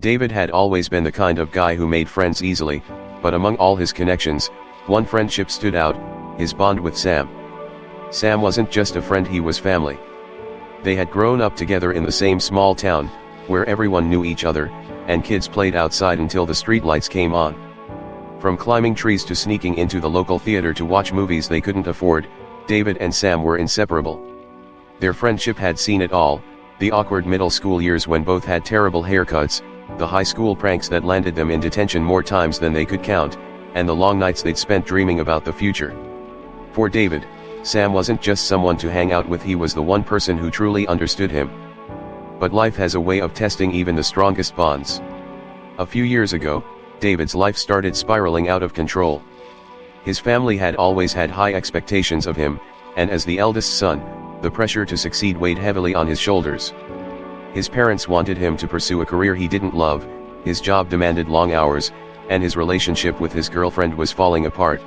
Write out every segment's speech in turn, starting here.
David had always been the kind of guy who made friends easily, but among all his connections, one friendship stood out: his bond with Sam. Sam wasn't just a friend, he was family. They had grown up together in the same small town, where everyone knew each other, and kids played outside until the streetlights came on. From climbing trees to sneaking into the local theater to watch movies they couldn't afford, David and Sam were inseparable. Their friendship had seen it all: the awkward middle school years when both had terrible haircuts, the high school pranks that landed them in detention more times than they could count, and the long nights they'd spent dreaming about the future. For David, Sam wasn't just someone to hang out with, he was the one person who truly understood him. But life has a way of testing even the strongest bonds. A few years ago, David's life started spiraling out of control. His family had always had high expectations of him, and as the eldest son, the pressure to succeed weighed heavily on his shoulders. His parents wanted him to pursue a career he didn't love, his job demanded long hours, and his relationship with his girlfriend was falling apart.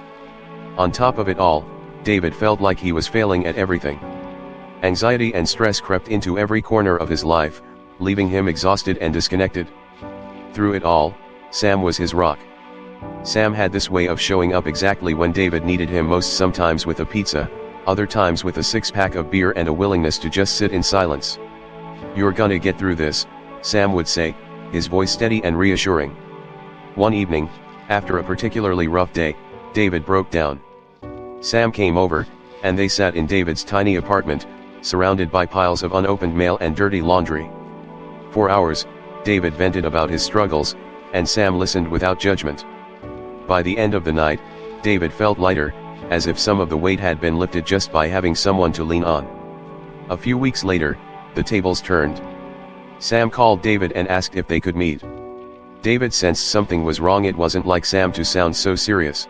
On top of it all, David felt like he was failing at everything. Anxiety and stress crept into every corner of his life, leaving him exhausted and disconnected. Through it all, Sam was his rock. Sam had this way of showing up exactly when David needed him most, sometimes with a pizza, other times with a six-pack of beer and a willingness to just sit in silence. "You're gonna get through this," Sam would say, his voice steady and reassuring. One evening, after a particularly rough day, David broke down. Sam came over, and they sat in David's tiny apartment, surrounded by piles of unopened mail and dirty laundry. For hours, David vented about his struggles, and Sam listened without judgment. By the end of the night, David felt lighter, as if some of the weight had been lifted just by having someone to lean on. A few weeks later, the tables turned. Sam called David and asked if they could meet. David sensed something was wrong. It wasn't like Sam to sound so serious.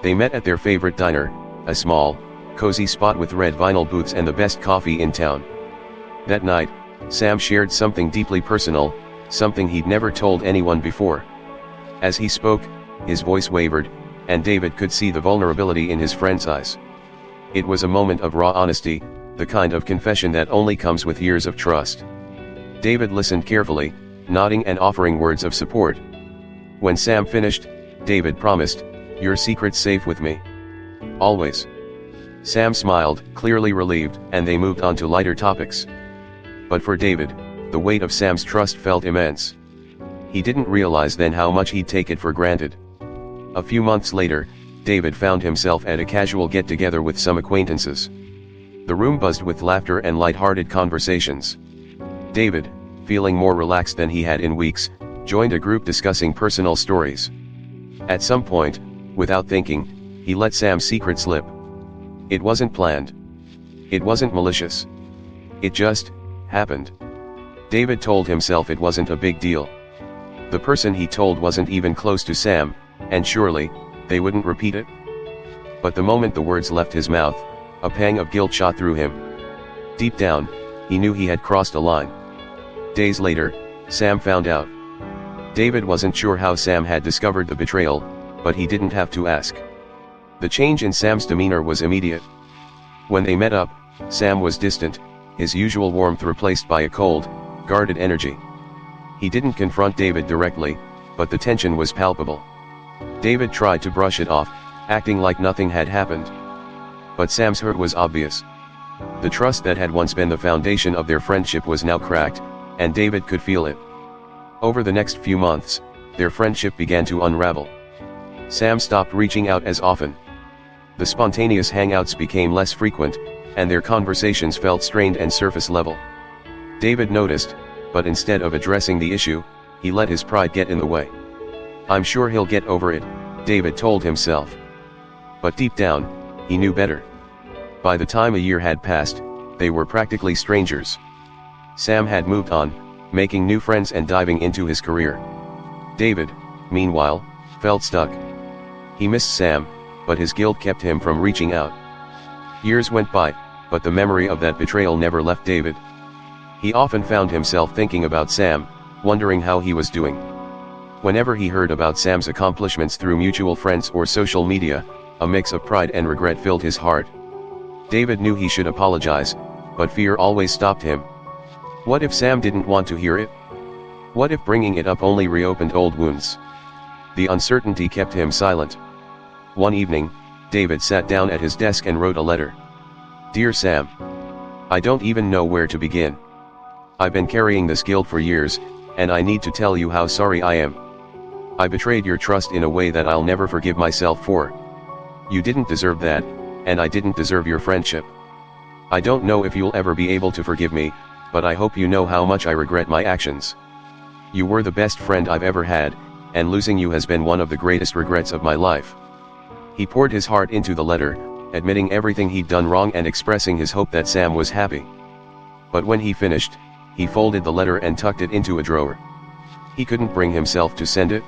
They met at their favorite diner, a small, cozy spot with red vinyl booths and the best coffee in town. That night, Sam shared something deeply personal, something he'd never told anyone before. As he spoke, his voice wavered, and David could see the vulnerability in his friend's eyes. It was a moment of raw honesty, the kind of confession that only comes with years of trust. David listened carefully, nodding and offering words of support. When Sam finished, David promised, "Your secret's safe with me. Always." Sam smiled, clearly relieved, and they moved on to lighter topics. But for David, the weight of Sam's trust felt immense. He didn't realize then how much he'd take it for granted. A few months later, David found himself at a casual get-together with some acquaintances. The room buzzed with laughter and light-hearted conversations. David, feeling more relaxed than he had in weeks, joined a group discussing personal stories. At some point, without thinking, he let Sam's secret slip. It wasn't planned. It wasn't malicious. It just happened. David told himself it wasn't a big deal. The person he told wasn't even close to Sam, and surely, they wouldn't repeat it. But the moment the words left his mouth, a pang of guilt shot through him. Deep down, he knew he had crossed a line. Days later, Sam found out. David wasn't sure how Sam had discovered the betrayal, but he didn't have to ask. The change in Sam's demeanor was immediate. When they met up, Sam was distant, his usual warmth replaced by a cold, guarded energy. He didn't confront David directly, but the tension was palpable. David tried to brush it off, acting like nothing had happened. But Sam's hurt was obvious. The trust that had once been the foundation of their friendship was now cracked, and David could feel it. Over the next few months, their friendship began to unravel. Sam stopped reaching out as often. The spontaneous hangouts became less frequent, and their conversations felt strained and surface level. David noticed, but instead of addressing the issue, he let his pride get in the way. "I'm sure he'll get over it," David told himself. But deep down, he knew better. By the time a year had passed, they were practically strangers. Sam had moved on, making new friends and diving into his career. David, meanwhile, felt stuck. He missed Sam, but his guilt kept him from reaching out. Years went by, but the memory of that betrayal never left David. He often found himself thinking about Sam, wondering how he was doing. Whenever he heard about Sam's accomplishments through mutual friends or social media, a mix of pride and regret filled his heart. David knew he should apologize, but fear always stopped him. What if Sam didn't want to hear it? What if bringing it up only reopened old wounds? The uncertainty kept him silent. One evening, David sat down at his desk and wrote a letter. Dear Sam, I don't even know where to begin. I've been carrying this guilt for years, and I need to tell you how sorry I am. I betrayed your trust in a way that I'll never forgive myself for. You didn't deserve that, and I didn't deserve your friendship. I don't know if you'll ever be able to forgive me, but I hope you know how much I regret my actions. You were the best friend I've ever had, and losing you has been one of the greatest regrets of my life. He poured his heart into the letter, admitting everything he'd done wrong and expressing his hope that Sam was happy. But when he finished, he folded the letter and tucked it into a drawer. He couldn't bring himself to send it.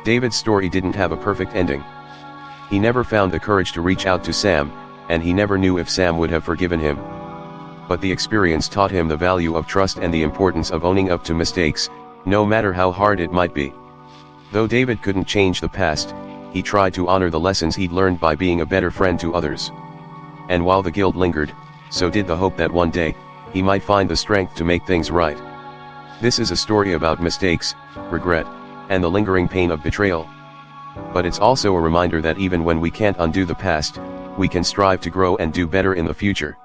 David's story didn't have a perfect ending. He never found the courage to reach out to Sam, and he never knew if Sam would have forgiven him. But the experience taught him the value of trust and the importance of owning up to mistakes, no matter how hard it might be. Though David couldn't change the past, he tried to honor the lessons he'd learned by being a better friend to others. And while the guilt lingered, so did the hope that one day, he might find the strength to make things right. This is a story about mistakes, regret, and the lingering pain of betrayal. But it's also a reminder that even when we can't undo the past, we can strive to grow and do better in the future.